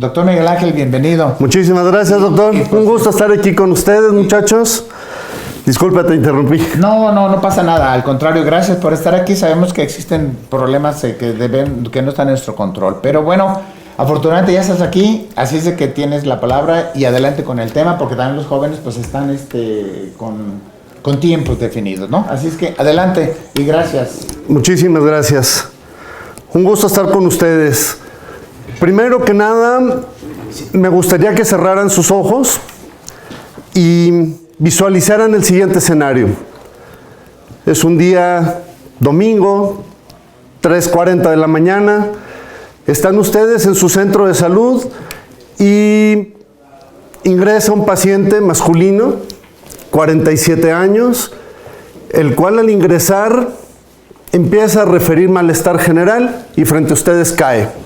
Doctor Miguel Ángel, bienvenido. Muchísimas gracias, doctor. Un gusto estar aquí con ustedes, muchachos. Disculpa, te interrumpí. No pasa nada. Al contrario, gracias por estar aquí. Sabemos que existen problemas que no están en nuestro control. Pero bueno, afortunadamente ya estás aquí, así es de que tienes la palabra y adelante con el tema, porque también los jóvenes pues están con tiempos definidos, ¿no? Así es que adelante y gracias. Muchísimas gracias. Un gusto estar con ustedes. Primero que nada, me gustaría que cerraran sus ojos y visualizaran el siguiente escenario. Es un día domingo, 3:40 de la mañana. Están ustedes en su centro de salud y ingresa un paciente masculino, 47 años, el cual al ingresar empieza a referir malestar general y frente a ustedes cae.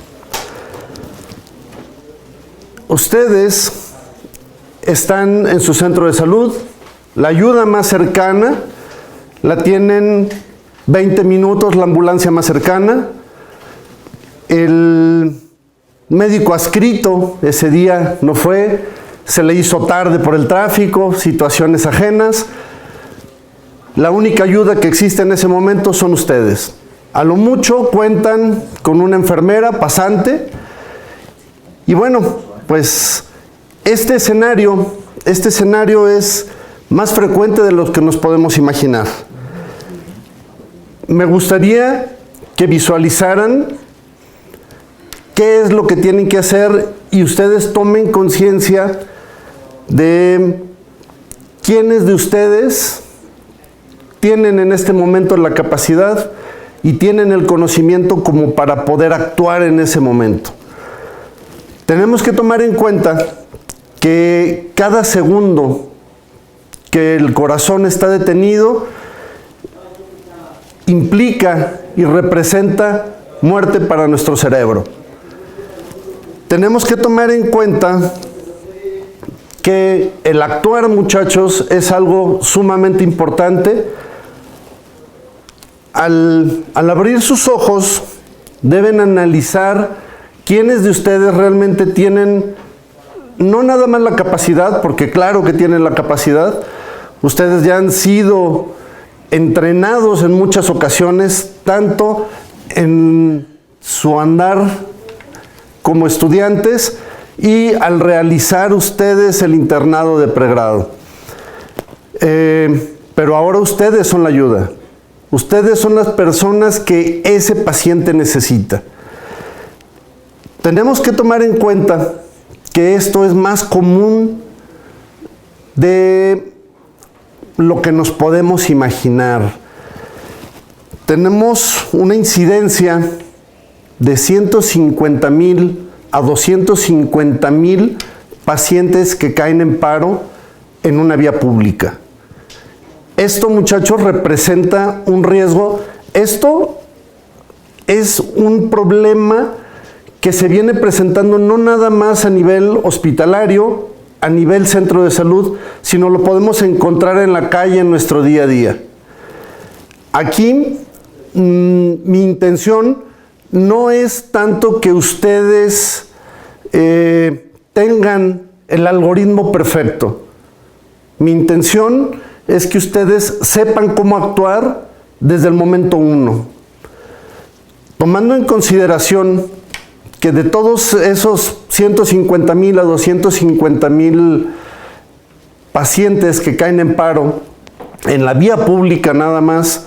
Ustedes están en su centro de salud, la ayuda más cercana la tienen 20 minutos, la ambulancia más cercana. El médico adscrito ese día no fue, se le hizo tarde por el tráfico, situaciones ajenas. La única ayuda que existe en ese momento son ustedes. A lo mucho cuentan con una enfermera pasante y bueno, pues este escenario es más frecuente de lo que nos podemos imaginar. Me gustaría que visualizaran qué es lo que tienen que hacer y ustedes tomen conciencia de quiénes de ustedes tienen en este momento la capacidad y tienen el conocimiento como para poder actuar en ese momento. Tenemos que tomar en cuenta que cada segundo que el corazón está detenido implica y representa muerte para nuestro cerebro. Tenemos que tomar en cuenta que el actuar, muchachos, es algo sumamente importante. Al abrir sus ojos, deben analizar quiénes de ustedes realmente tienen no nada más la capacidad, porque claro que tienen la capacidad, ustedes ya han sido entrenados en muchas ocasiones, tanto en su andar como estudiantes y al realizar ustedes el internado de pregrado. Pero ahora ustedes son la ayuda. Ustedes son las personas que ese paciente necesita. Tenemos que tomar en cuenta que esto es más común de lo que nos podemos imaginar. Tenemos una incidencia de 150,000 a 250,000 pacientes que caen en paro en una vía pública. Esto, muchachos, representa un riesgo. Esto es un problema que se viene presentando no nada más a nivel hospitalario, a nivel centro de salud, sino lo podemos encontrar en la calle en nuestro día a día. Aquí mi intención no es tanto que ustedes tengan el algoritmo perfecto. Mi intención es que ustedes sepan cómo actuar desde el momento uno. Tomando en consideración que de todos esos 150,000 a 250,000 pacientes que caen en paro en la vía pública nada más,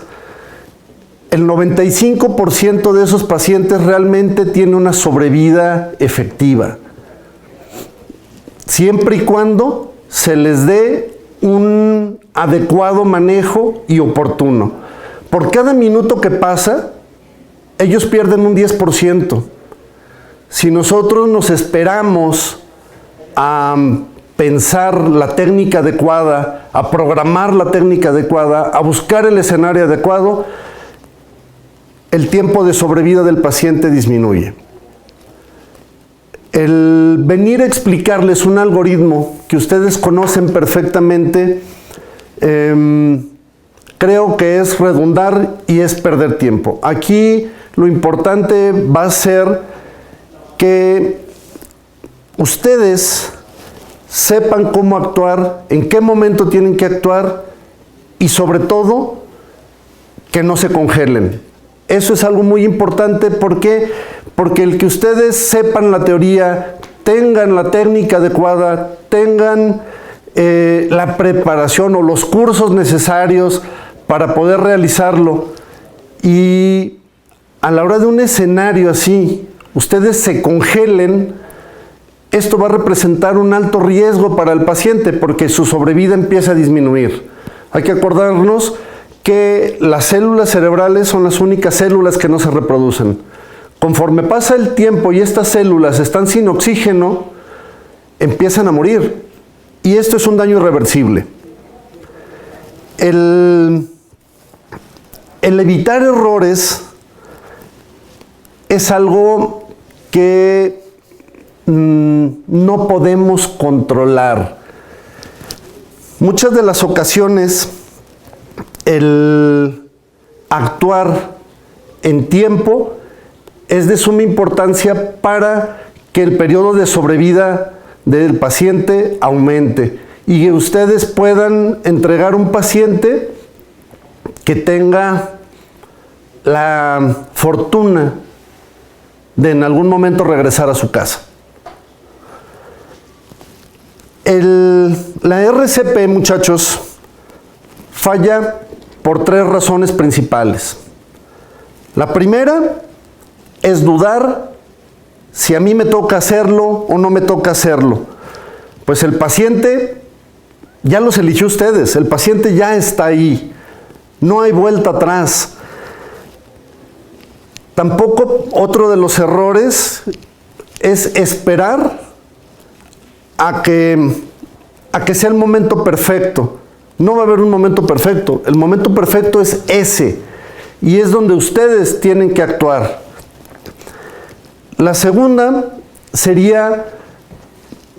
el 95% de esos pacientes realmente tiene una sobrevida efectiva, siempre y cuando se les dé un adecuado manejo y oportuno. Por cada minuto que pasa, ellos pierden un 10%. Si nosotros nos esperamos a pensar la técnica adecuada, a programar la técnica adecuada, a buscar el escenario adecuado, el tiempo de sobrevida del paciente disminuye. El venir a explicarles un algoritmo que ustedes conocen perfectamente, creo que es redundar y es perder tiempo. Aquí lo importante va a ser que ustedes sepan cómo actuar, en qué momento tienen que actuar y sobre todo que no se congelen. Eso es algo muy importante. ¿Por qué? Porque el que ustedes sepan la teoría, tengan la técnica adecuada, tengan la preparación o los cursos necesarios para poder realizarlo, y a la hora de un escenario así, ustedes se congelen, esto va a representar un alto riesgo para el paciente porque su sobrevida empieza a disminuir. Hay que acordarnos que las células cerebrales son las únicas células que no se reproducen. Conforme pasa el tiempo y estas células están sin oxígeno, empiezan a morir. Y esto es un daño irreversible. El evitar errores es algo que no podemos controlar. Muchas de las ocasiones el actuar en tiempo es de suma importancia para que el periodo de sobrevida del paciente aumente y que ustedes puedan entregar un paciente que tenga la fortuna de en algún momento regresar a su casa. La RCP, muchachos, falla por 3 razones principales. La primera es dudar si a mí me toca hacerlo o no me toca hacerlo. Pues el paciente ya los eligió ustedes, el paciente ya está ahí, no hay vuelta atrás. Tampoco otro de los errores es esperar a que sea el momento perfecto. No va a haber un momento perfecto, el momento perfecto es ese, y es donde ustedes tienen que actuar. La segunda sería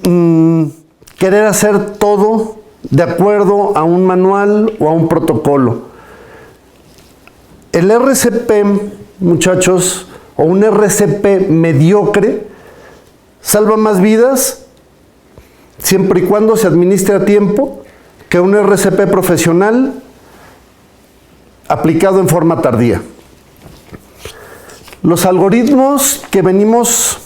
querer hacer todo de acuerdo a un manual o a un protocolo. El RCP, muchachos, o un RCP mediocre, salva más vidas siempre y cuando se administre a tiempo que un RCP profesional aplicado en forma tardía. Los algoritmos que venimos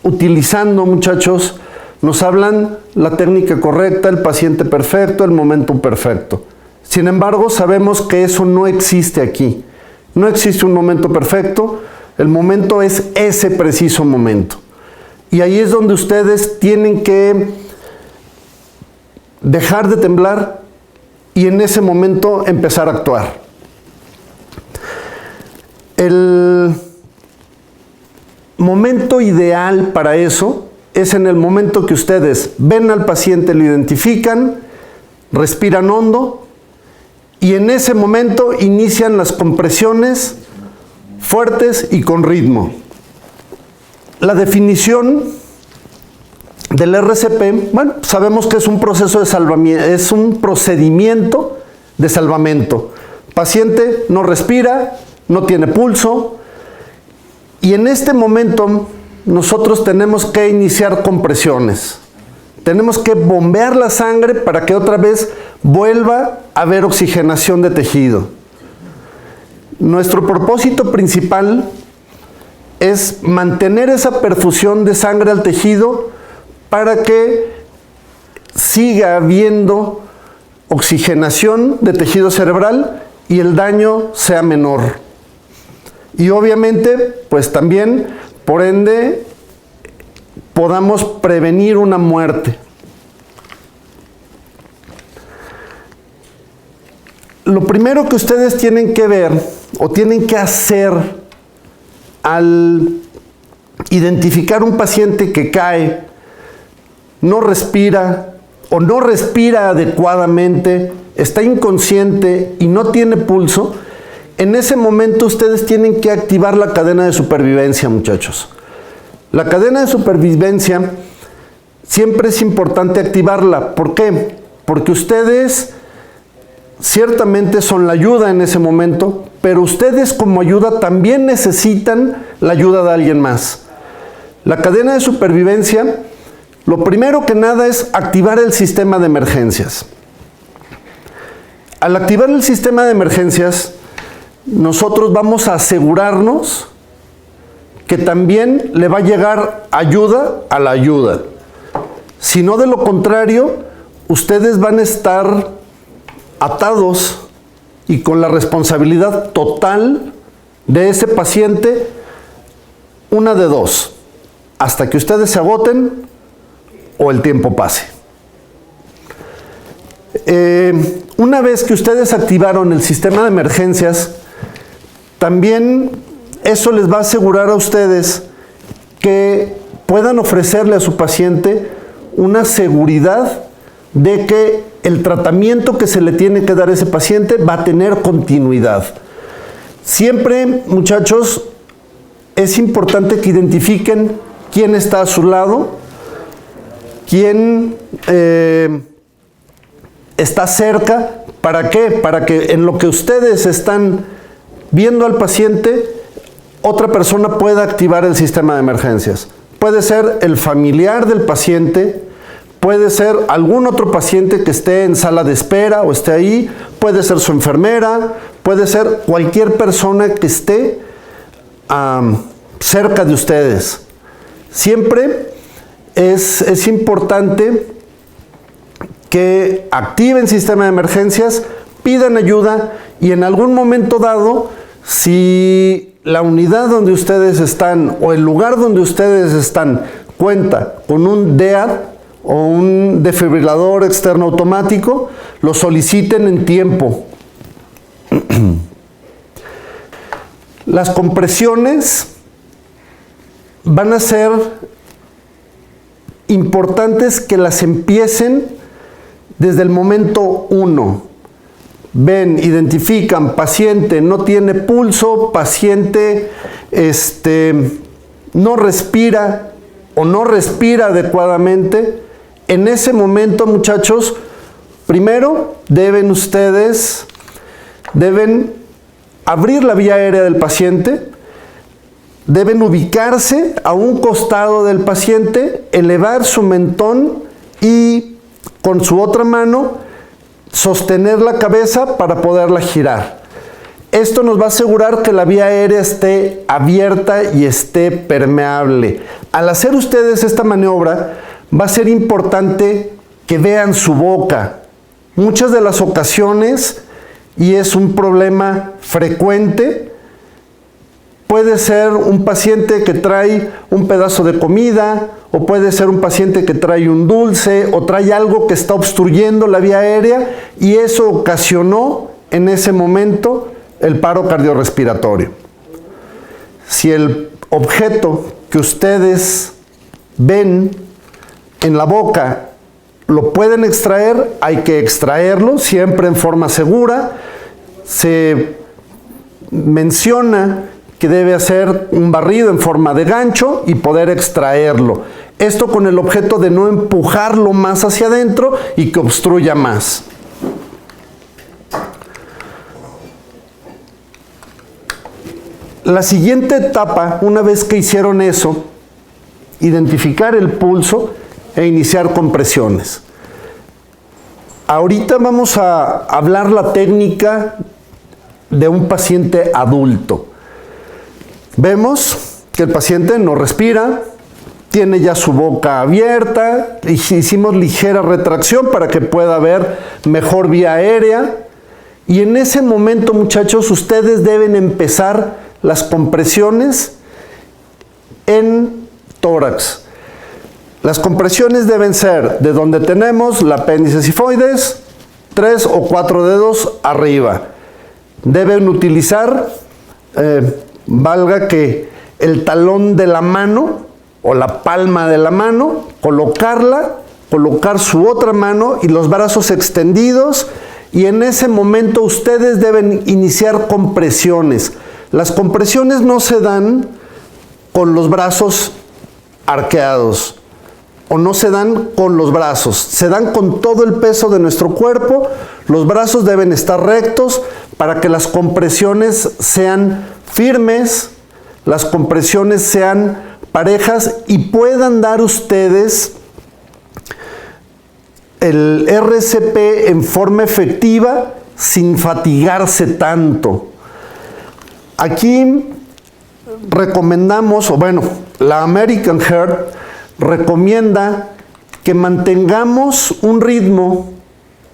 utilizando, muchachos, nos hablan la técnica correcta, el paciente perfecto, el momento perfecto. Sin embargo, sabemos que eso no existe aquí. No existe un momento perfecto, el momento es ese preciso momento. Y ahí es donde ustedes tienen que dejar de temblar y en ese momento empezar a actuar. El momento ideal para eso es en el momento que ustedes ven al paciente, lo identifican, respiran hondo y en ese momento inician las compresiones fuertes y con ritmo. La definición del RCP, bueno, sabemos que es un proceso de salvamiento, es un procedimiento de salvamento. Paciente no respira, no tiene pulso, y en este momento nosotros tenemos que iniciar compresiones. Tenemos que bombear la sangre para que otra vez vuelva a haber oxigenación de tejido. Nuestro propósito principal es mantener esa perfusión de sangre al tejido para que siga habiendo oxigenación de tejido cerebral y el daño sea menor. Y obviamente, pues también, por ende, podamos prevenir una muerte. Lo primero que ustedes tienen que ver o tienen que hacer al identificar un paciente que cae, no respira o no respira adecuadamente, está inconsciente y no tiene pulso, en ese momento ustedes tienen que activar la cadena de supervivencia, muchachos. La cadena de supervivencia siempre es importante activarla. ¿Por qué? Porque ustedes ciertamente son la ayuda en ese momento, pero ustedes como ayuda también necesitan la ayuda de alguien más. La cadena de supervivencia Lo primero que nada es activar el sistema de emergencias. Al activar el sistema de emergencias, nosotros vamos a asegurarnos que también le va a llegar ayuda a la ayuda. Si no, de lo contrario, ustedes van a estar atados y con la responsabilidad total de ese paciente, una de dos, hasta que ustedes se agoten o el tiempo pase. Una vez que ustedes activaron el sistema de emergencias, también eso les va a asegurar a ustedes que puedan ofrecerle a su paciente una seguridad de que el tratamiento que se le tiene que dar a ese paciente va a tener continuidad. Siempre, muchachos, es importante que identifiquen quién está a su lado, quién está cerca. ¿Para qué? Para que en lo que ustedes están viendo al paciente, otra persona pueda activar el sistema de emergencias. Puede ser el familiar del paciente, puede ser algún otro paciente que esté en sala de espera o esté ahí, puede ser su enfermera, puede ser cualquier persona que esté cerca de ustedes. Siempre es importante que activen sistema de emergencias, pidan ayuda y en algún momento dado, si la unidad donde ustedes están o el lugar donde ustedes están cuenta con un DEAD o un desfibrilador externo automático, lo soliciten en tiempo. Las compresiones van a ser importantes que las empiecen desde el momento 1. Ven, identifican, paciente no tiene pulso, paciente no respira o no respira adecuadamente. En ese momento, muchachos, primero deben abrir la vía aérea del paciente, deben ubicarse a un costado del paciente, elevar su mentón y con su otra mano sostener la cabeza para poderla girar. Esto nos va a asegurar que la vía aérea esté abierta y esté permeable. Al hacer ustedes esta maniobra, va a ser importante que vean su boca. Muchas de las ocasiones, y es un problema frecuente, puede ser un paciente que trae un pedazo de comida, o puede ser un paciente que trae un dulce, o trae algo que está obstruyendo la vía aérea, y eso ocasionó en ese momento el paro cardiorrespiratorio. Si el objeto que ustedes ven en la boca lo pueden extraer, hay que extraerlo siempre en forma segura. Se menciona que debe hacer un barrido en forma de gancho y poder extraerlo. Esto con el objeto de no empujarlo más hacia adentro y que obstruya más. La siguiente etapa, una vez que hicieron eso, identificar el pulso e iniciar compresiones. Ahorita vamos a hablar la técnica de un paciente adulto. Vemos que el paciente no respira, tiene ya su boca abierta, hicimos ligera retracción para que pueda haber mejor vía aérea. Y en ese momento, muchachos, ustedes deben empezar las compresiones en tórax. Las compresiones deben ser de donde tenemos la apéndice sifoides, 3 o 4 dedos arriba. Deben utilizar, valga que el talón de la mano o la palma de la mano, colocar su otra mano y los brazos extendidos, y en ese momento ustedes deben iniciar compresiones. Las compresiones no se dan con los brazos arqueados o no se dan con los brazos, se dan con todo el peso de nuestro cuerpo. Los brazos deben estar rectos para que las compresiones sean firmes, las compresiones sean parejas y puedan dar ustedes el RCP en forma efectiva sin fatigarse tanto. Aquí recomendamos, o bueno, la American Heart recomienda que mantengamos un ritmo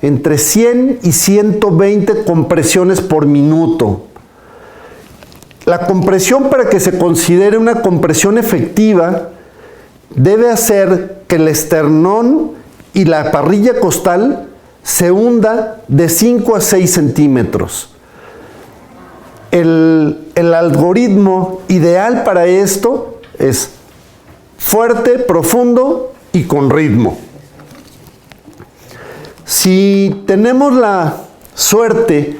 entre 100 y 120 compresiones por minuto. La compresión, para que se considere una compresión efectiva, debe hacer que el esternón y la parrilla costal se hunda de 5 a 6 centímetros. El algoritmo ideal para esto es fuerte, profundo y con ritmo. Si tenemos la suerte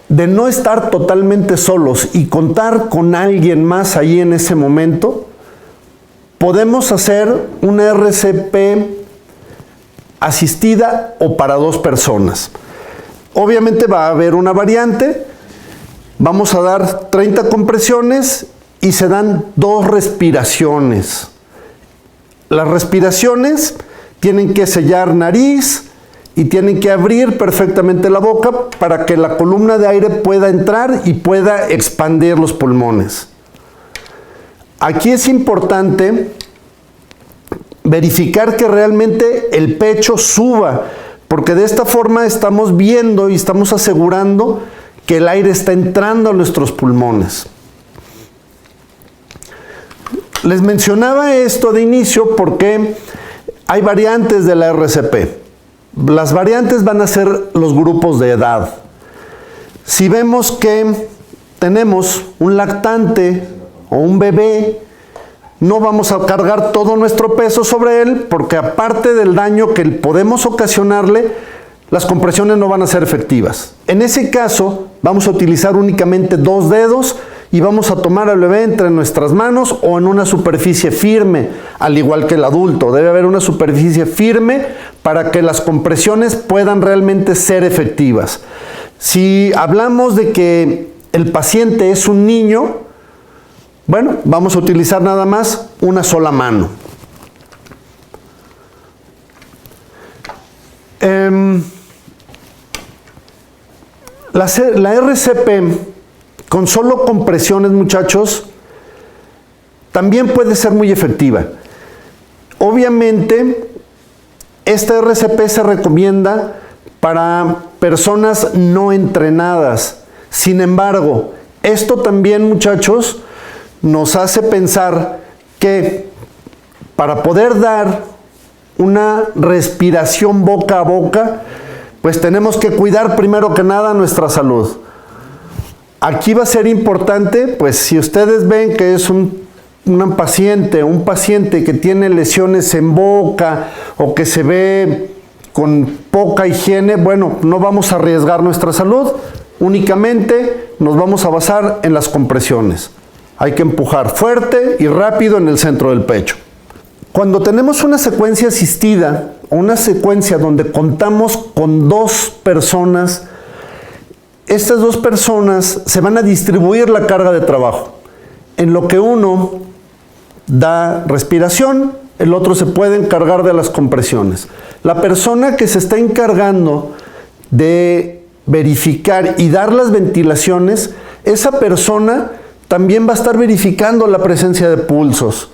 de no estar totalmente solos y contar con alguien más ahí en ese momento, podemos hacer una RCP asistida o para 2 personas. Obviamente va a haber una variante. Vamos a dar 30 compresiones y se dan 2 respiraciones. Las respiraciones tienen que sellar nariz y tienen que abrir perfectamente la boca para que la columna de aire pueda entrar y pueda expandir los pulmones. Aquí es importante verificar que realmente el pecho suba, porque de esta forma estamos viendo y estamos asegurando que el aire está entrando a nuestros pulmones. Les mencionaba esto de inicio porque hay variantes de la RCP. Las variantes van a ser los grupos de edad. Si vemos que tenemos un lactante o un bebé, no vamos a cargar todo nuestro peso sobre él, porque aparte del daño que podemos ocasionarle, las compresiones no van a ser efectivas. En ese caso, vamos a utilizar únicamente 2 dedos y vamos a tomar al bebé entre nuestras manos o en una superficie firme, al igual que el adulto. Debe haber una superficie firme para que las compresiones puedan realmente ser efectivas. Si hablamos de que el paciente es un niño, bueno, vamos a utilizar nada más una sola mano. La RCP con solo compresiones, muchachos, también puede ser muy efectiva. Obviamente, esta RCP se recomienda para personas no entrenadas. Sin embargo, esto también, muchachos, nos hace pensar que para poder dar una respiración boca a boca, pues tenemos que cuidar primero que nada nuestra salud. Aquí va a ser importante, pues si ustedes ven que es un paciente que tiene lesiones en boca o que se ve con poca higiene, bueno, no vamos a arriesgar nuestra salud, únicamente nos vamos a basar en las compresiones. Hay que empujar fuerte y rápido en el centro del pecho. Cuando tenemos una secuencia asistida o una secuencia donde contamos con 2 personas, estas 2 personas se van a distribuir la carga de trabajo. En lo que uno da respiración, el otro se puede encargar de las compresiones. La persona que se está encargando de verificar y dar las ventilaciones, esa persona también va a estar verificando la presencia de pulsos.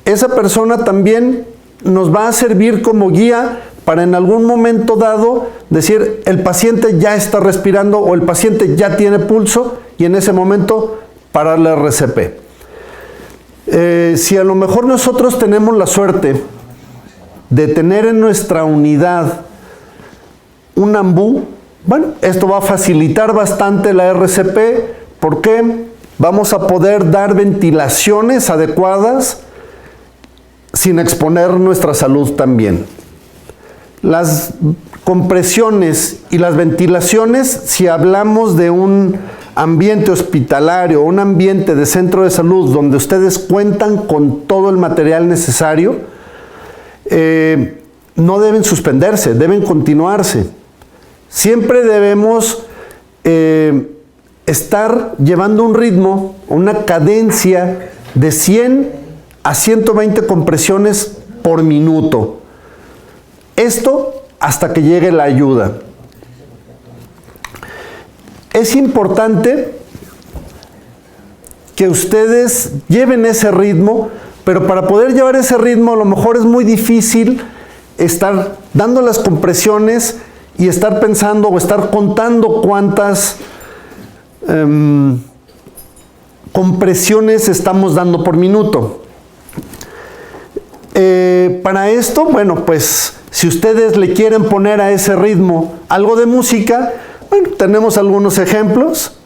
Esa persona también nos va a servir como guía para en algún momento dado decir el paciente ya está respirando o el paciente ya tiene pulso y en ese momento parar la RCP. Si a lo mejor nosotros tenemos la suerte de tener en nuestra unidad un ambú, bueno, esto va a facilitar bastante la RCP porque vamos a poder dar ventilaciones adecuadas sin exponer nuestra salud también. Las compresiones y las ventilaciones, si hablamos de un ambiente hospitalario o un ambiente de centro de salud donde ustedes cuentan con todo el material necesario, no deben suspenderse, deben continuarse. Siempre debemos estar llevando un ritmo, una cadencia de 100 a 120 compresiones por minuto. Esto hasta que llegue la ayuda. Es importante que ustedes lleven ese ritmo, pero para poder llevar ese ritmo a lo mejor es muy difícil estar dando las compresiones y estar pensando o estar contando cuántas compresiones estamos dando por minuto. Para esto, bueno, pues si ustedes le quieren poner a ese ritmo algo de música, bueno, tenemos algunos ejemplos.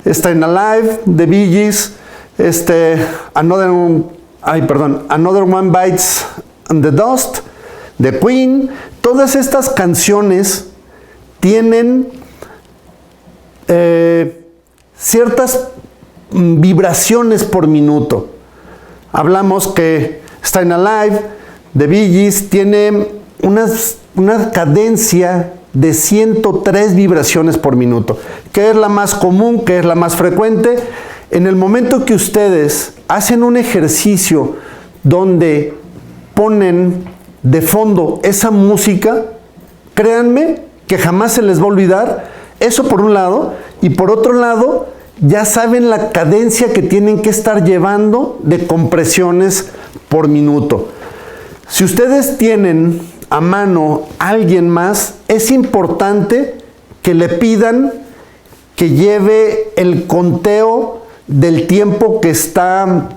Stayin' Alive, The Bee Gees, Another One Bites the Dust, The Queen. Todas estas canciones tienen ciertas vibraciones por minuto. Hablamos que Stayin' Alive, The Bee Gees, tiene una cadencia de 103 vibraciones por minuto, que es la más común, que es la más frecuente. En el momento que ustedes hacen un ejercicio donde ponen de fondo esa música, créanme que jamás se les va a olvidar. Eso por un lado, y por otro lado, ya saben la cadencia que tienen que estar llevando de compresiones por minuto. Si ustedes tienen a mano a alguien más, es importante que le pidan que lleve el conteo del tiempo que está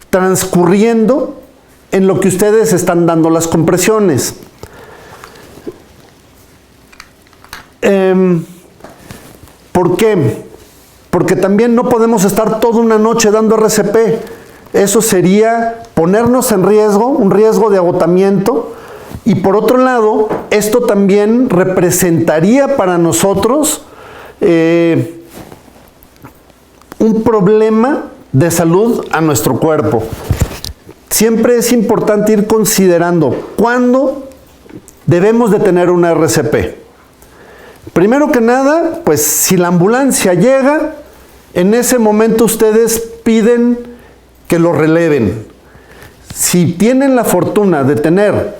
transcurriendo en lo que ustedes están dando las compresiones. ¿Por qué? Porque también no podemos estar toda una noche dando RCP. Eso sería ponernos en riesgo, un riesgo de agotamiento. Y por otro lado, esto también representaría para nosotros un problema de salud a nuestro cuerpo. Siempre es importante ir considerando cuándo debemos de tener una RCP. Primero que nada, pues si la ambulancia llega, en ese momento ustedes piden que lo releven. Si tienen la fortuna de tener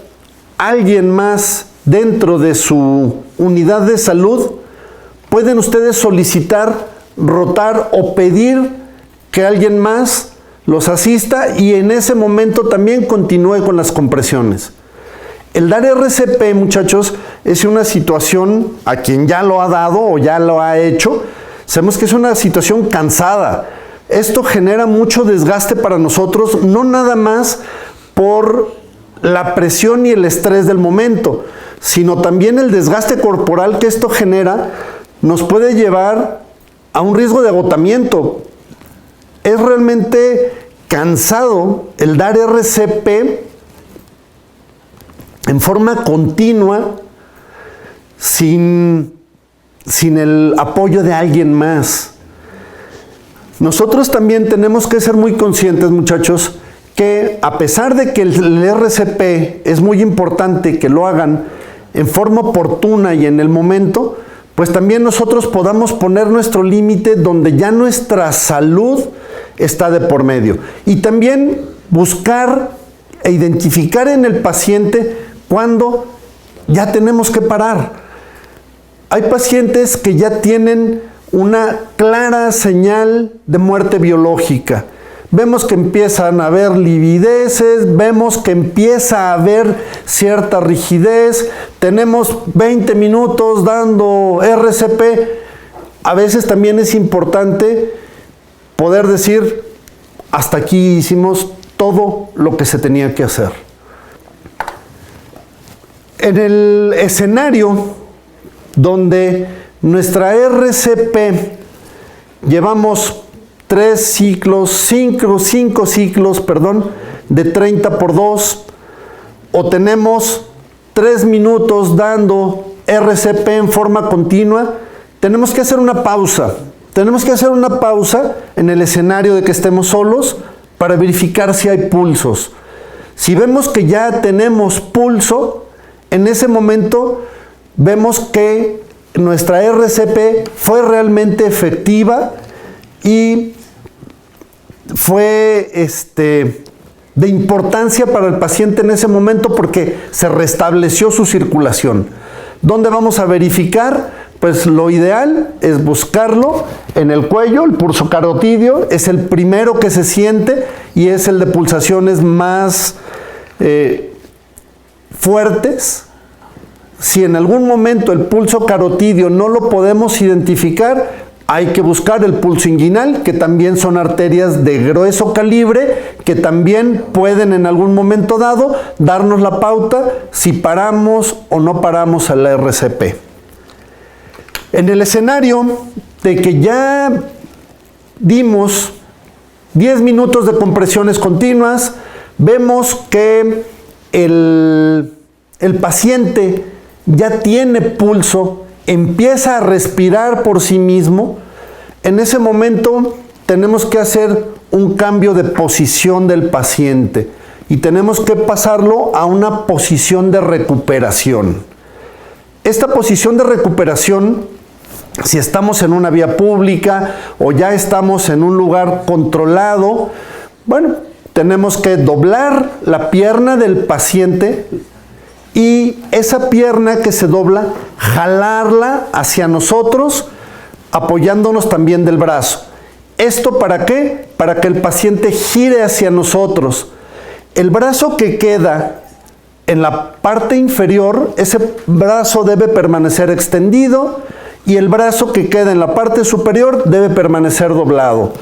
alguien más dentro de su unidad de salud, pueden ustedes solicitar, rotar o pedir que alguien más los asista y en ese momento también continúe con las compresiones. El dar RCP, muchachos, es una situación, a quien ya lo ha dado o ya lo ha hecho, sabemos que es una situación cansada. Esto genera mucho desgaste para nosotros, no nada más por la presión y el estrés del momento, sino también el desgaste corporal que esto genera nos puede llevar a un riesgo de agotamiento. Es realmente cansado el dar RCP en forma continua sin el apoyo de alguien más. Nosotros también tenemos que ser muy conscientes, muchachos, que a pesar de que el RCP es muy importante que lo hagan en forma oportuna y en el momento, pues también nosotros podamos poner nuestro límite donde ya nuestra salud está de por medio. Y también buscar e identificar en el paciente cuando ya tenemos que parar. Hay pacientes que ya tienen una clara señal de muerte biológica. Vemos que empiezan a haber livideces, vemos que empieza a haber cierta rigidez, tenemos 20 minutos dando RCP. A veces también es importante poder decir, hasta aquí hicimos todo lo que se tenía que hacer. En el escenario donde nuestra RCP llevamos 5 ciclos, de 30 por 2, o tenemos 3 minutos dando RCP en forma continua, tenemos que hacer una pausa. Tenemos que hacer una pausa en el escenario de que estemos solos para verificar si hay pulsos. Si vemos que ya tenemos pulso, en ese momento vemos que nuestra RCP fue realmente efectiva y fue de importancia para el paciente en ese momento porque se restableció su circulación. ¿Dónde vamos a verificar? Pues lo ideal es buscarlo en el cuello. El pulso carotidio es el primero que se siente y es el de pulsaciones más fuertes. Si en algún momento el pulso carotidio no lo podemos identificar, hay que buscar el pulso inguinal, que también son arterias de grueso calibre, que también pueden en algún momento dado darnos la pauta si paramos o no paramos al RCP. En el escenario de que ya dimos 10 minutos de compresiones continuas, vemos que el paciente ya tiene pulso, empieza a respirar por sí mismo. En ese momento tenemos que hacer un cambio de posición del paciente y tenemos que pasarlo a una posición de recuperación. Esta posición de recuperación, si estamos en una vía pública o ya estamos en un lugar controlado, bueno, tenemos que doblar la pierna del paciente y esa pierna que se dobla, jalarla hacia nosotros, apoyándonos también del brazo. ¿Esto para qué? Para que el paciente gire hacia nosotros. El brazo que queda en la parte inferior, ese brazo debe permanecer extendido y el brazo que queda en la parte superior debe permanecer doblado.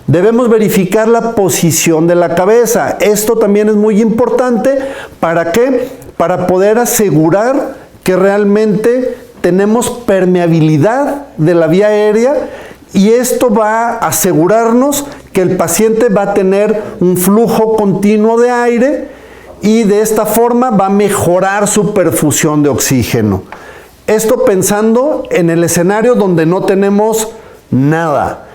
Debemos verificar la posición de la cabeza. Esto también es muy importante. ¿Para qué? Para poder asegurar que realmente tenemos permeabilidad de la vía aérea y esto va a asegurarnos que el paciente va a tener un flujo continuo de aire y de esta forma va a mejorar su perfusión de oxígeno. Esto pensando en el escenario donde no tenemos nada.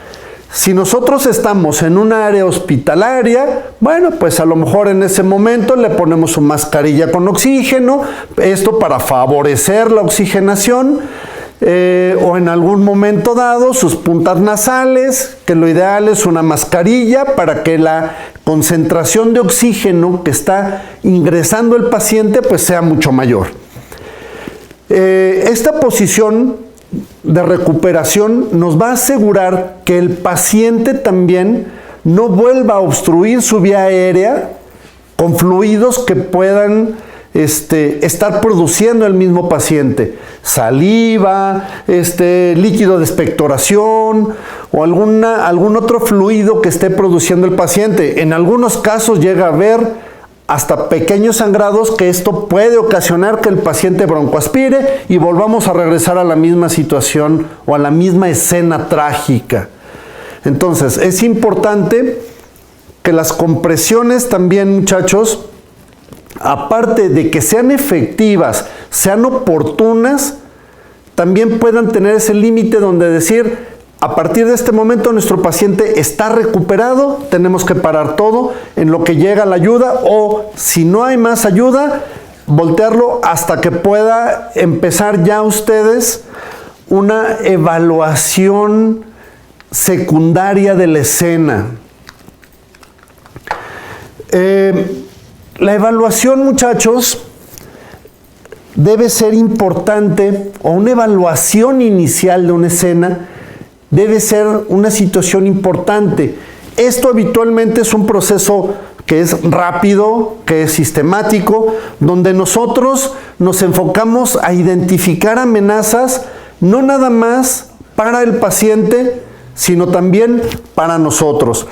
Si nosotros estamos en un área hospitalaria, bueno, pues a lo mejor en ese momento le ponemos su mascarilla con oxígeno, esto para favorecer la oxigenación, o en algún momento dado sus puntas nasales, que lo ideal es una mascarilla para que la concentración de oxígeno que está ingresando el paciente pues sea mucho mayor. Esta posición de recuperación nos va a asegurar que el paciente también no vuelva a obstruir su vía aérea con fluidos que puedan estar produciendo el mismo paciente, saliva, líquido de expectoración o algún otro fluido que esté produciendo el paciente. En algunos casos llega a haber hasta pequeños sangrados que esto puede ocasionar que el paciente broncoaspire y volvamos a regresar a la misma situación o a la misma escena trágica. Entonces, es importante que las compresiones también, muchachos, aparte de que sean efectivas, sean oportunas, también puedan tener ese límite donde decir, a partir de este momento nuestro paciente está recuperado, tenemos que parar todo en lo que llega la ayuda o si no hay más ayuda, voltearlo hasta que pueda empezar ya ustedes una evaluación secundaria de la escena. La evaluación, muchachos, debe ser importante, o una evaluación inicial de una escena debe ser una situación importante. Esto habitualmente es un proceso que es rápido, que es sistemático, donde nosotros nos enfocamos a identificar amenazas, no nada más para el paciente, sino también para nosotros.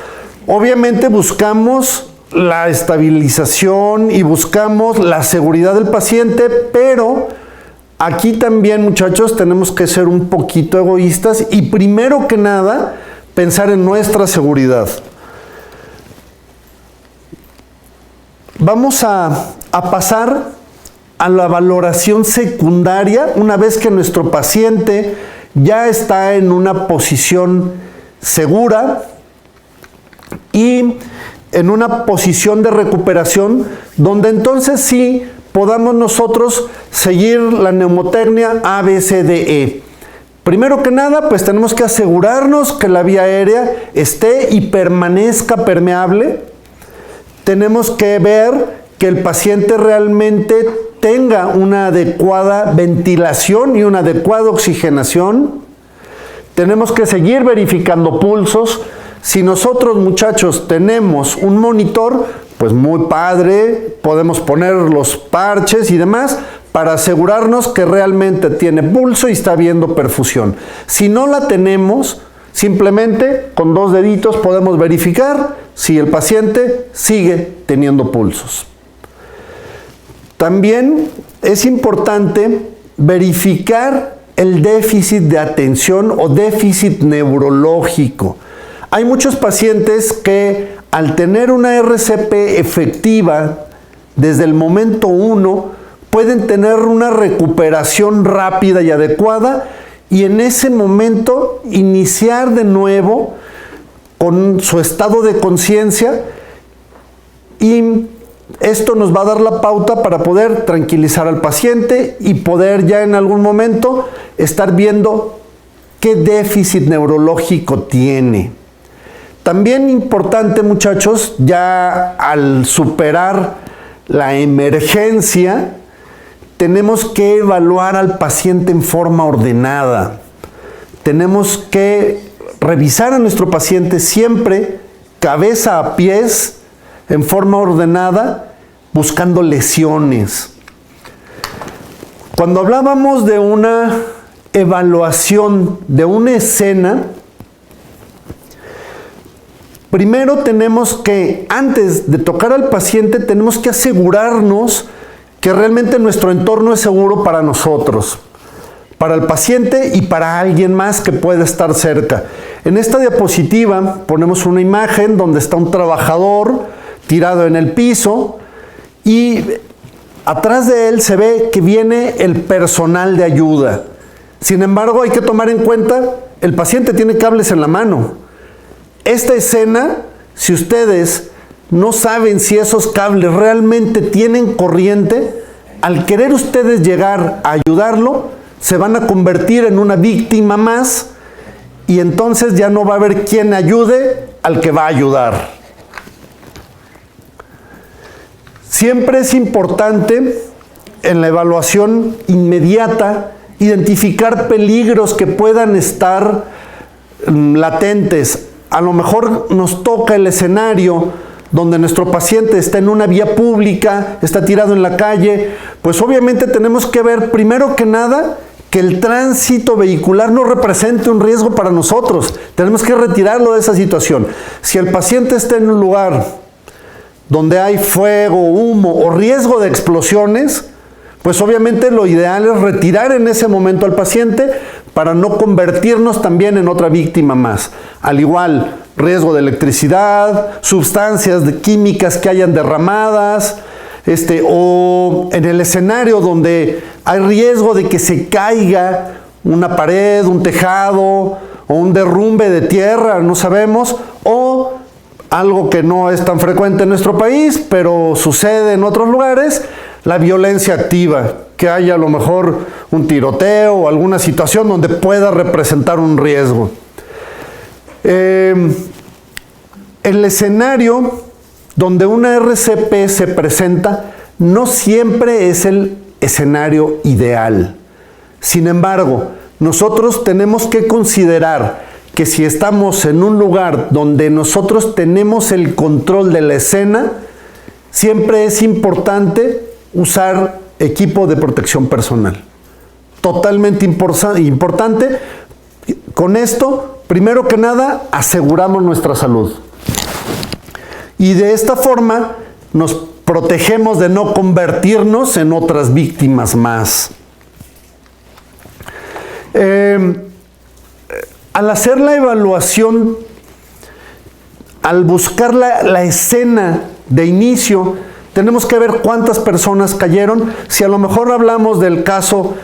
Obviamente buscamos la estabilización y buscamos la seguridad del paciente, pero aquí también, muchachos, tenemos que ser un poquito egoístas y primero que nada pensar en nuestra seguridad. Vamos a pasar a la valoración secundaria una vez que nuestro paciente ya está en una posición segura y en una posición de recuperación donde entonces sí podamos nosotros seguir la neumotecnia A, B, C, D, E. Primero que nada, pues tenemos que asegurarnos que la vía aérea esté y permanezca permeable. tenemos que ver que el paciente realmente tenga una adecuada ventilación y una adecuada oxigenación. Tenemos que seguir verificando pulsos. Si nosotros, muchachos, tenemos un monitor, pues muy padre, podemos poner los parches y demás para asegurarnos que realmente tiene pulso y está habiendo perfusión. Si no la tenemos, simplemente con 2 deditos podemos verificar si el paciente sigue teniendo pulsos. También es importante verificar el déficit de atención o déficit neurológico. Hay muchos pacientes que al tener una RCP efectiva desde el momento 1 pueden tener una recuperación rápida y adecuada y en ese momento iniciar de nuevo con su estado de conciencia, y esto nos va a dar la pauta para poder tranquilizar al paciente y poder ya en algún momento estar viendo qué déficit neurológico tiene. También importante, muchachos, ya al superar la emergencia, tenemos que evaluar al paciente en forma ordenada. Tenemos que revisar a nuestro paciente siempre, cabeza a pies, en forma ordenada, buscando lesiones. Cuando hablábamos de una evaluación de una escena, primero tenemos que, antes de tocar al paciente, tenemos que asegurarnos que realmente nuestro entorno es seguro para nosotros, para el paciente y para alguien más que pueda estar cerca. En esta diapositiva ponemos una imagen donde está un trabajador tirado en el piso y atrás de él se ve que viene el personal de ayuda. Sin embargo, hay que tomar en cuenta, el paciente tiene cables en la mano. Esta escena, si ustedes no saben si esos cables realmente tienen corriente, al querer ustedes llegar a ayudarlo, se van a convertir en una víctima más y entonces ya no va a haber quien ayude al que va a ayudar. Siempre es importante en la evaluación inmediata identificar peligros que puedan estar latentes. A lo mejor nos toca el escenario donde nuestro paciente está en una vía pública, está tirado en la calle, pues obviamente tenemos que ver primero que nada que el tránsito vehicular no represente un riesgo para nosotros. Tenemos que retirarlo de esa situación. Si el paciente está en un lugar donde hay fuego, humo o riesgo de explosiones, pues obviamente lo ideal es retirar en ese momento al paciente para no convertirnos también en otra víctima más. Al igual, riesgo de electricidad, sustancias químicas que hayan derramadas, o en el escenario donde hay riesgo de que se caiga una pared, un tejado o un derrumbe de tierra, no sabemos, o algo que no es tan frecuente en nuestro país, pero sucede en otros lugares, la violencia activa, que haya a lo mejor un tiroteo o alguna situación donde pueda representar un riesgo. El escenario donde una RCP se presenta no siempre es el escenario ideal. Sin embargo, nosotros tenemos que considerar que si estamos en un lugar donde nosotros tenemos el control de la escena, siempre es importante usar equipo de protección personal. Totalmente importante. Con esto, primero que nada, aseguramos nuestra salud. Y de esta forma nos protegemos de no convertirnos en otras víctimas más. Al hacer la evaluación, al buscar la escena de inicio, tenemos que ver cuántas personas cayeron. Si a lo mejor hablamos del caso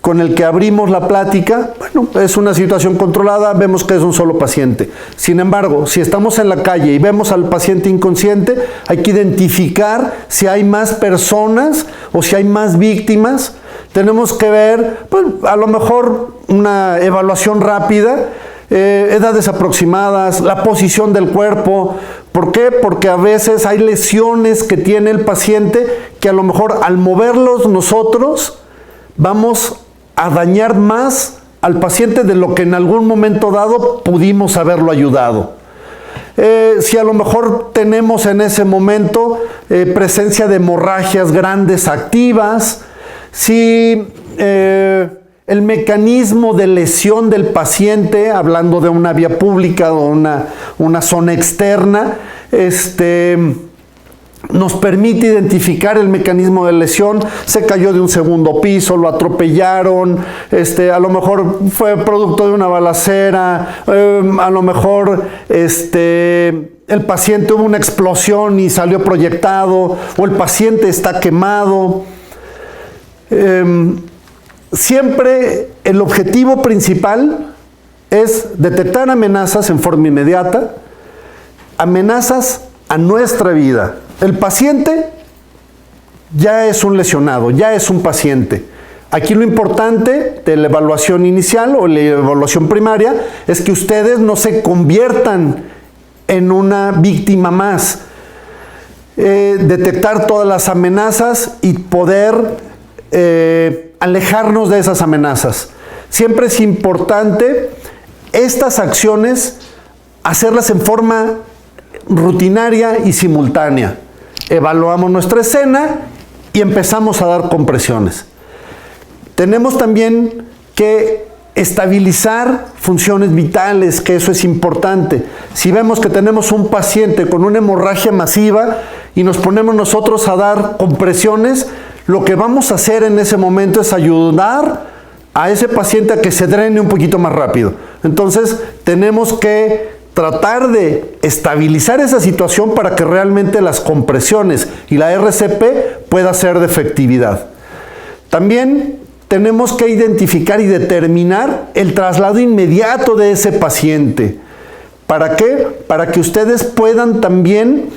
con el que abrimos la plática, bueno, es una situación controlada, vemos que es un solo paciente. Sin embargo, si estamos en la calle y vemos al paciente inconsciente, hay que identificar si hay más personas o si hay más víctimas. Tenemos que ver, pues, a lo mejor una evaluación rápida, edades aproximadas, la posición del cuerpo, ¿Por qué? Porque a veces hay lesiones que tiene el paciente que a lo mejor al moverlos nosotros vamos a dañar más al paciente de lo que en algún momento dado pudimos haberlo ayudado. Si a lo mejor tenemos en ese momento presencia de hemorragias grandes activas, si el mecanismo de lesión del paciente, hablando de una vía pública o una zona externa, nos permite identificar el mecanismo de lesión. Se cayó de un segundo piso, lo atropellaron, a lo mejor fue producto de una balacera, a lo mejor el paciente hubo una explosión y salió proyectado, o el paciente está quemado. Siempre el objetivo principal es detectar amenazas en forma inmediata, amenazas a nuestra vida. El paciente ya es un lesionado, ya es un paciente. Aquí lo importante de la evaluación inicial o la evaluación primaria es que ustedes no se conviertan en una víctima más. Detectar todas las amenazas y poder alejarnos de esas amenazas. Siempre es importante estas acciones hacerlas en forma rutinaria y simultánea. Evaluamos nuestra escena y empezamos a dar compresiones. Tenemos también que estabilizar funciones vitales, que eso es importante. Si vemos que tenemos un paciente con una hemorragia masiva y nos ponemos nosotros a dar compresiones, lo que vamos a hacer en ese momento es ayudar a ese paciente a que se drene un poquito más rápido. Entonces, tenemos que tratar de estabilizar esa situación para que realmente las compresiones y la RCP pueda ser de efectividad. También tenemos que identificar y determinar el traslado inmediato de ese paciente. ¿Para qué? Para que ustedes puedan también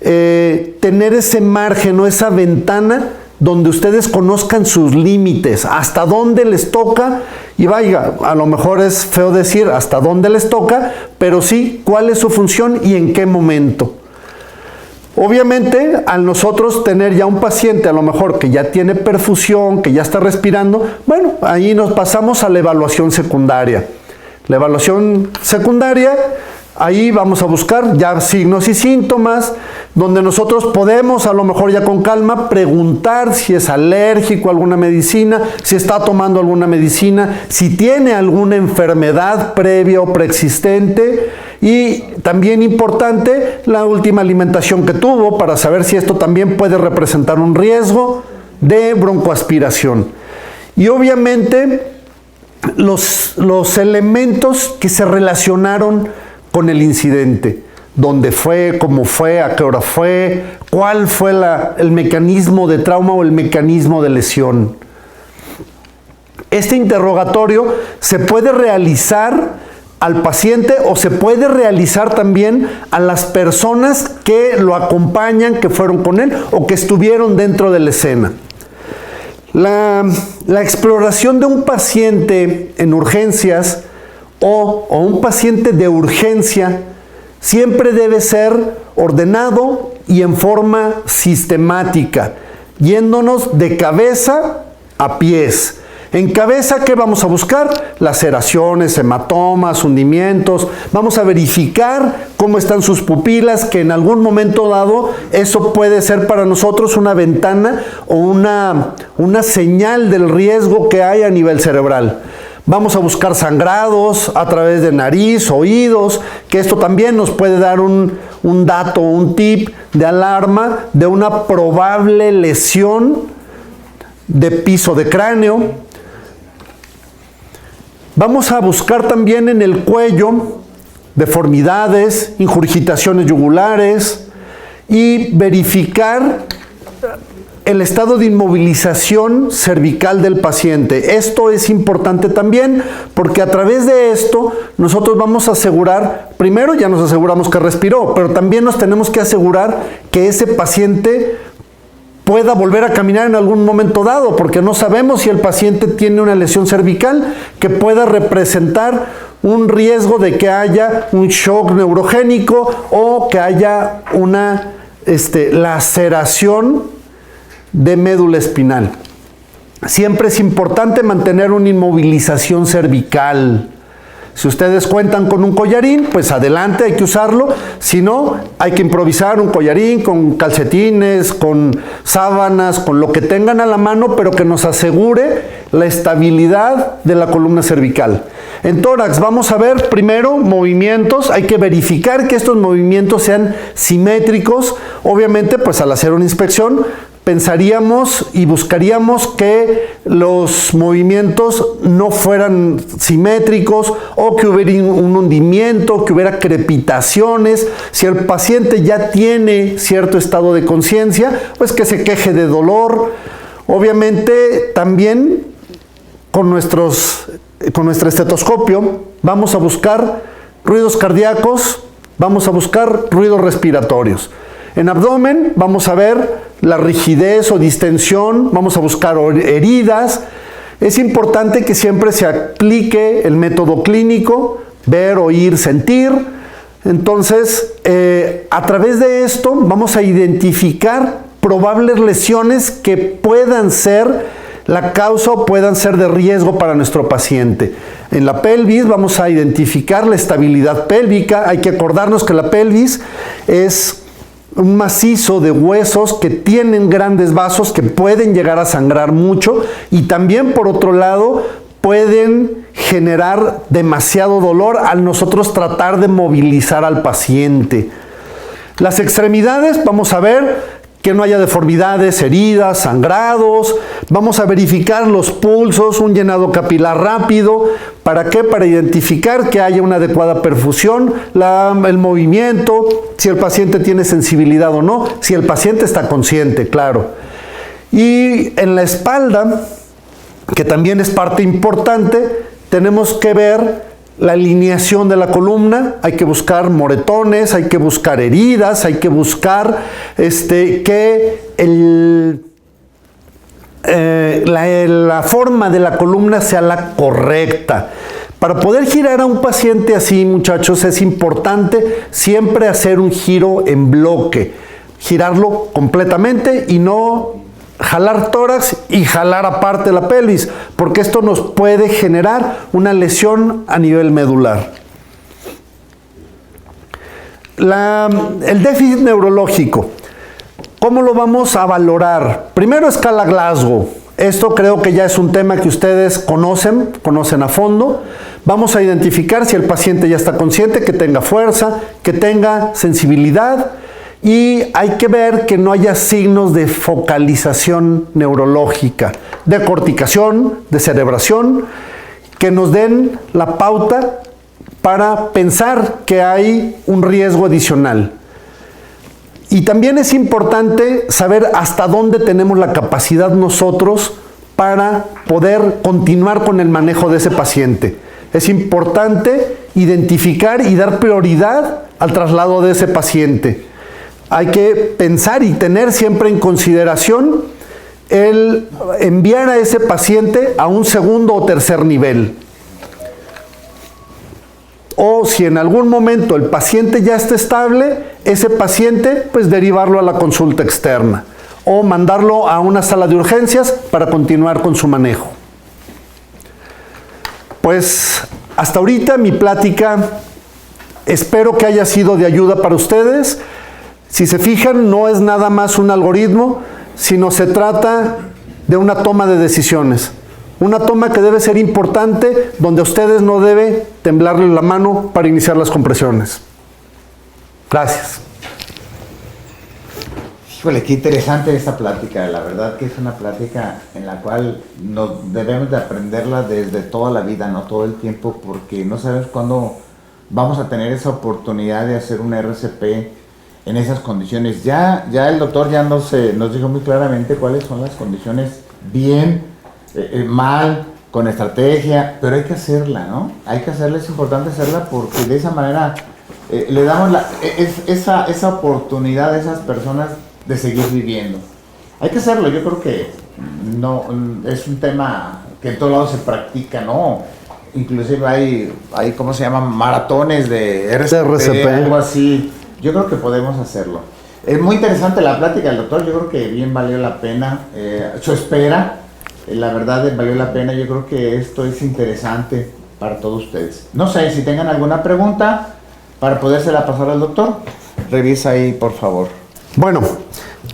tener ese margen o esa ventana donde ustedes conozcan sus límites, hasta dónde les toca, y vaya, a lo mejor es feo decir hasta dónde les toca, pero sí cuál es su función y en qué momento. Obviamente, al nosotros tener ya un paciente a lo mejor que ya tiene perfusión, que ya está respirando, bueno, ahí nos pasamos a la evaluación secundaria. La evaluación secundaria, ahí vamos a buscar ya signos y síntomas, donde nosotros podemos a lo mejor ya con calma preguntar si es alérgico a alguna medicina, si está tomando alguna medicina, si tiene alguna enfermedad previa o preexistente, y también importante la última alimentación que tuvo para saber si esto también puede representar un riesgo de broncoaspiración. Y obviamente los elementos que se relacionaron con el incidente. ¿Dónde fue? ¿Cómo fue? ¿A qué hora fue? ¿Cuál fue el mecanismo de trauma o el mecanismo de lesión? Este interrogatorio se puede realizar al paciente o se puede realizar también a las personas que lo acompañan, que fueron con él o que estuvieron dentro de la escena. La exploración de un paciente en urgencias o un paciente de urgencia siempre debe ser ordenado y en forma sistemática, yéndonos de cabeza a pies. En cabeza, ¿qué vamos a buscar? Laceraciones, hematomas, hundimientos. Vamos a verificar cómo están sus pupilas, que en algún momento dado eso puede ser para nosotros una ventana o una señal del riesgo que hay a nivel cerebral. Vamos a buscar sangrados a través de nariz, oídos, que esto también nos puede dar un dato, un tip de alarma de una probable lesión de piso de cráneo. Vamos a buscar también en el cuello deformidades, ingurgitaciones yugulares y verificar el estado de inmovilización cervical del paciente. Esto es importante también porque a través de esto nosotros vamos a asegurar, primero ya nos aseguramos que respiró, pero también nos tenemos que asegurar que ese paciente pueda volver a caminar en algún momento dado, porque no sabemos si el paciente tiene una lesión cervical que pueda representar un riesgo de que haya un shock neurogénico o que haya una laceración de médula espinal. Siempre es importante mantener una inmovilización cervical. Si ustedes cuentan con un collarín, pues adelante, hay que usarlo. Si no, hay que improvisar un collarín con calcetines, con sábanas, con lo que tengan a la mano, pero que nos asegure la estabilidad de la columna cervical. En tórax vamos a ver primero movimientos, hay que verificar que estos movimientos sean simétricos. Obviamente, pues al hacer una inspección, pensaríamos y buscaríamos que los movimientos no fueran simétricos o que hubiera un hundimiento, que hubiera crepitaciones. Si el paciente ya tiene cierto estado de conciencia, pues que se queje de dolor. Obviamente también con nuestro estetoscopio vamos a buscar ruidos cardíacos, vamos a buscar ruidos respiratorios. En abdomen vamos a ver la rigidez o distensión, vamos a buscar heridas. Es importante que siempre se aplique el método clínico, ver, oír, sentir. Entonces, a través de esto vamos a identificar probables lesiones que puedan ser la causa o puedan ser de riesgo para nuestro paciente. En la pelvis vamos a identificar la estabilidad pélvica. Hay que acordarnos que la pelvis es un macizo de huesos que tienen grandes vasos que pueden llegar a sangrar mucho y también, por otro lado, pueden generar demasiado dolor al nosotros tratar de movilizar al paciente. Las extremidades, vamos a ver que no haya deformidades, heridas, sangrados. Vamos a verificar los pulsos, un llenado capilar rápido. ¿Para qué? Para identificar que haya una adecuada perfusión, el movimiento, si el paciente tiene sensibilidad o no, si el paciente está consciente, claro. Y en la espalda, que también es parte importante, tenemos que ver la alineación de la columna. Hay que buscar moretones, hay que buscar heridas, hay que buscar que la forma de la columna sea la correcta. Para poder girar a un paciente así, muchachos, es importante siempre hacer un giro en bloque, girarlo completamente y no jalar tórax y jalar aparte la pelvis, porque esto nos puede generar una lesión a nivel medular. El déficit neurológico, ¿cómo lo vamos a valorar? Primero, escala Glasgow. Esto creo que ya es un tema que ustedes conocen a fondo. Vamos a identificar si el paciente ya está consciente, que tenga fuerza, que tenga sensibilidad. Y hay que ver que no haya signos de focalización neurológica, de corticación, de cerebración, que nos den la pauta para pensar que hay un riesgo adicional. Y también es importante saber hasta dónde tenemos la capacidad nosotros para poder continuar con el manejo de ese paciente. Es importante identificar y dar prioridad al traslado de ese paciente. Hay que pensar y tener siempre en consideración el enviar a ese paciente a un segundo o tercer nivel. O si en algún momento el paciente ya está estable, ese paciente pues derivarlo a la consulta externa o mandarlo a una sala de urgencias para continuar con su manejo. Pues hasta ahorita mi plática espero que haya sido de ayuda para ustedes. Si se fijan, no es nada más un algoritmo, sino se trata de una toma de decisiones. Una toma que debe ser importante, donde a ustedes no debe temblarle la mano para iniciar las compresiones. Gracias. Híjole, qué interesante esta plática. La verdad que es una plática en la cual nos debemos de aprenderla desde toda la vida, no todo el tiempo, porque no sabemos cuándo vamos a tener esa oportunidad de hacer un RCP en esas condiciones. Ya el doctor ya nos dijo muy claramente cuáles son las condiciones bien, mal, con estrategia, pero hay que hacerla, ¿no? Hay que hacerla, es importante hacerla porque de esa manera le damos esa oportunidad a esas personas de seguir viviendo. Hay que hacerlo, yo creo que no es un tema que en todos lados se practica, no. inclusive hay ¿cómo se llaman? Maratones de RCP, algo así. Yo creo que podemos hacerlo. Es muy interesante la plática del doctor, yo creo que bien valió la pena su espera, la verdad valió la pena, yo creo que esto es interesante para todos ustedes. No sé, si tengan alguna pregunta para podérsela pasar al doctor, revisa ahí por favor. Bueno,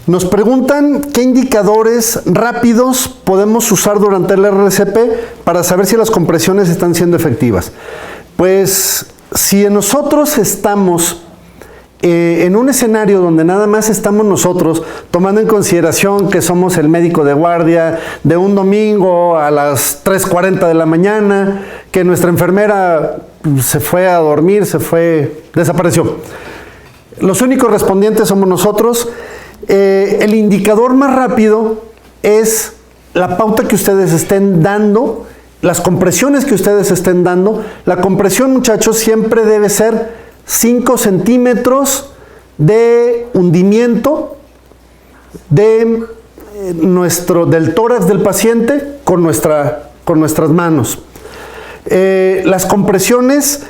nos preguntan qué indicadores rápidos podemos usar durante el RCP para saber si las compresiones están siendo efectivas. Pues si nosotros estamos en un escenario donde nada más estamos nosotros, tomando en consideración que somos el médico de guardia de un domingo a las 3:40 de la mañana, que nuestra enfermera se fue a dormir, desapareció. Los únicos respondientes somos nosotros. El indicador más rápido es la pauta que ustedes estén dando, las compresiones que ustedes estén dando. La compresión, muchachos, siempre debe ser 5 centímetros de hundimiento del tórax del paciente con nuestras manos. Las compresiones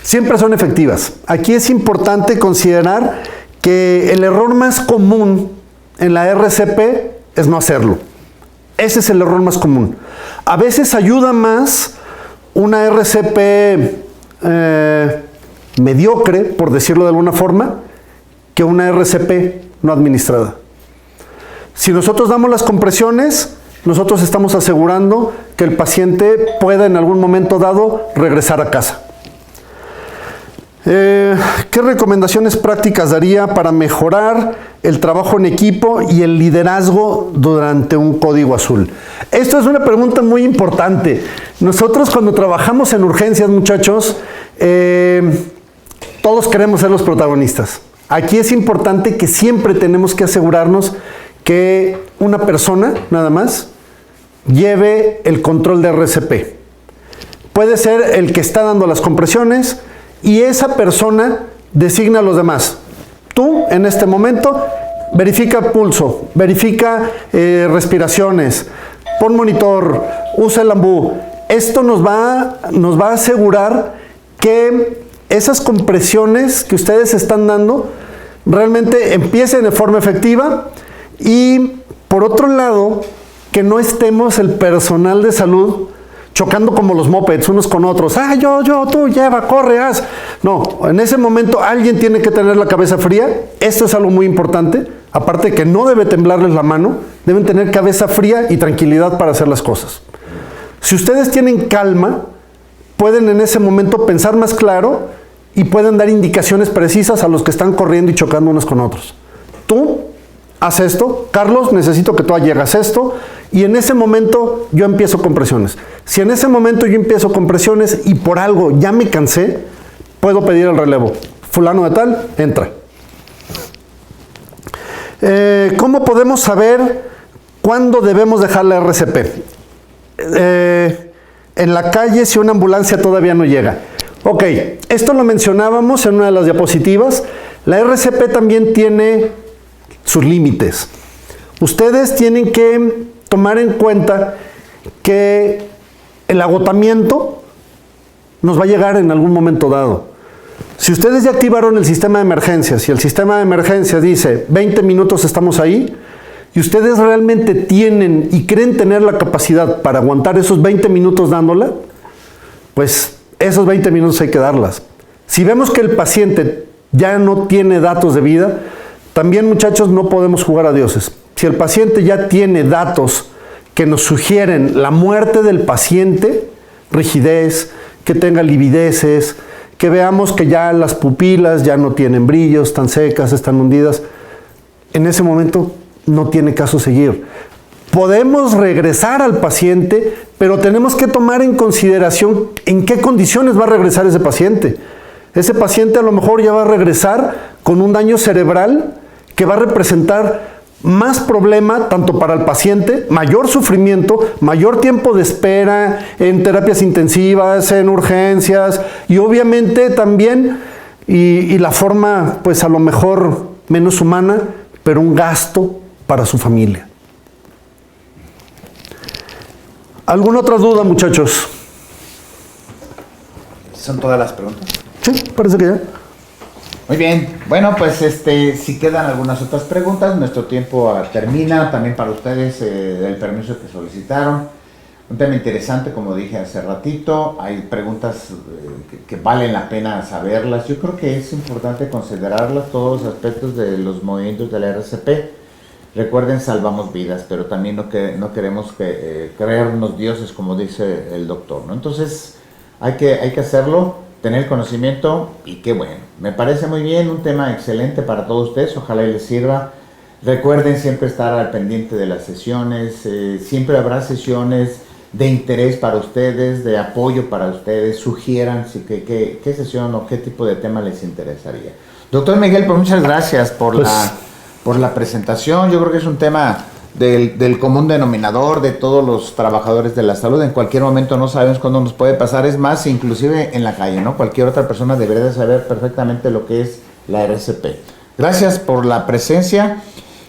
siempre son efectivas. Aquí es importante considerar que el error más común en la RCP es no hacerlo. Ese es el error más común. A veces ayuda más una RCP mediocre, por decirlo de alguna forma, que una RCP no administrada. Si nosotros damos las compresiones, nosotros estamos asegurando que el paciente pueda en algún momento dado regresar a casa. ¿Qué recomendaciones prácticas daría para mejorar el trabajo en equipo y el liderazgo durante un código azul? Esto es una pregunta muy importante. Nosotros cuando trabajamos en urgencias, muchachos, todos queremos ser los protagonistas. Aquí es importante que siempre tenemos que asegurarnos que una persona, nada más, lleve el control de RCP. Puede ser el que está dando las compresiones, y esa persona designa a los demás. Tú, en este momento, verifica pulso, verifica respiraciones, pon monitor, usa el ambú. Esto nos va a asegurar que esas compresiones que ustedes están dando realmente empiecen de forma efectiva y, por otro lado, que no estemos el personal de salud chocando como los mopeds unos con otros. Tú, lleva, corre, haz. No, en ese momento alguien tiene que tener la cabeza fría. Esto es algo muy importante. Aparte de que no debe temblarles la mano, deben tener cabeza fría y tranquilidad para hacer las cosas. Si ustedes tienen calma, pueden en ese momento pensar más claro y pueden dar indicaciones precisas a los que están corriendo y chocando unos con otros. Tú, haz esto. Carlos, necesito que tú hagas esto. Y en ese momento yo empiezo compresiones. Si en ese momento yo empiezo compresiones y por algo ya me cansé, puedo pedir el relevo. Fulano de tal, entra. ¿Cómo podemos saber cuándo debemos dejar la RCP? En la calle, si una ambulancia todavía no llega. Ok, esto lo mencionábamos en una de las diapositivas. La RCP también tiene sus límites. Ustedes tienen que tomar en cuenta que el agotamiento nos va a llegar en algún momento dado. Si ustedes ya activaron el sistema de emergencias y el sistema de emergencias dice 20 minutos estamos ahí, y ustedes realmente tienen y creen tener la capacidad para aguantar esos 20 minutos dándola, pues esos 20 minutos hay que darlas. Si vemos que el paciente ya no tiene datos de vida, también, muchachos, no podemos jugar a dioses. Si el paciente ya tiene datos que nos sugieren la muerte del paciente, rigidez, que tenga livideces, que veamos que ya las pupilas ya no tienen brillos, están secas, están hundidas, en ese momento no tiene caso seguir. Podemos regresar al paciente, pero tenemos que tomar en consideración en qué condiciones va a regresar ese paciente. Ese paciente a lo mejor ya va a regresar con un daño cerebral que va a representar más problema tanto para el paciente, mayor sufrimiento, mayor tiempo de espera en terapias intensivas, en urgencias y obviamente también, y la forma pues a lo mejor menos humana, pero un gasto para su familia. ¿Alguna otra duda, muchachos? ¿Son todas las preguntas? Sí, parece que ya. Muy bien, bueno, pues si quedan algunas otras preguntas, nuestro tiempo termina. También para ustedes el permiso que solicitaron. Un tema interesante, como dije hace ratito, hay preguntas que valen la pena saberlas. Yo creo que es importante considerarlas, todos los aspectos de los movimientos de la RCP. Recuerden, salvamos vidas, pero también no queremos creernos dioses, como dice el doctor, ¿no? Entonces, hay que hacerlo, tener conocimiento, y qué bueno. Me parece muy bien, un tema excelente para todos ustedes, ojalá y les sirva. Recuerden siempre estar al pendiente de las sesiones, siempre habrá sesiones de interés para ustedes, de apoyo para ustedes. Sugieran qué sesión o qué tipo de tema les interesaría. Doctor Miguel, pues muchas gracias por la presentación. Yo creo que es un tema del común denominador de todos los trabajadores de la salud. En cualquier momento no sabemos cuándo nos puede pasar, es más, inclusive en la calle, ¿no? Cualquier otra persona debería de saber perfectamente lo que es la RCP. Gracias por la presencia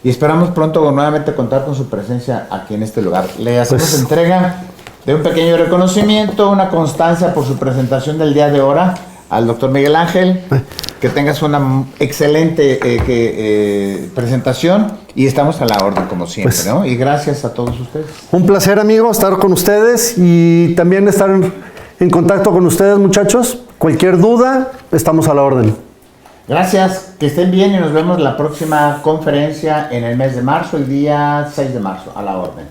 y esperamos pronto nuevamente contar con su presencia aquí en este lugar. Le hacemos entrega de un pequeño reconocimiento, una constancia por su presentación del día de ahora al doctor Miguel Ángel. Que tengas una excelente presentación y estamos a la orden como siempre, ¿no? Y gracias a todos ustedes. Un placer, amigo, estar con ustedes y también estar en contacto con ustedes, muchachos. Cualquier duda, estamos a la orden. Gracias, que estén bien y nos vemos en la próxima conferencia en el mes de marzo, el día 6 de marzo, a la orden.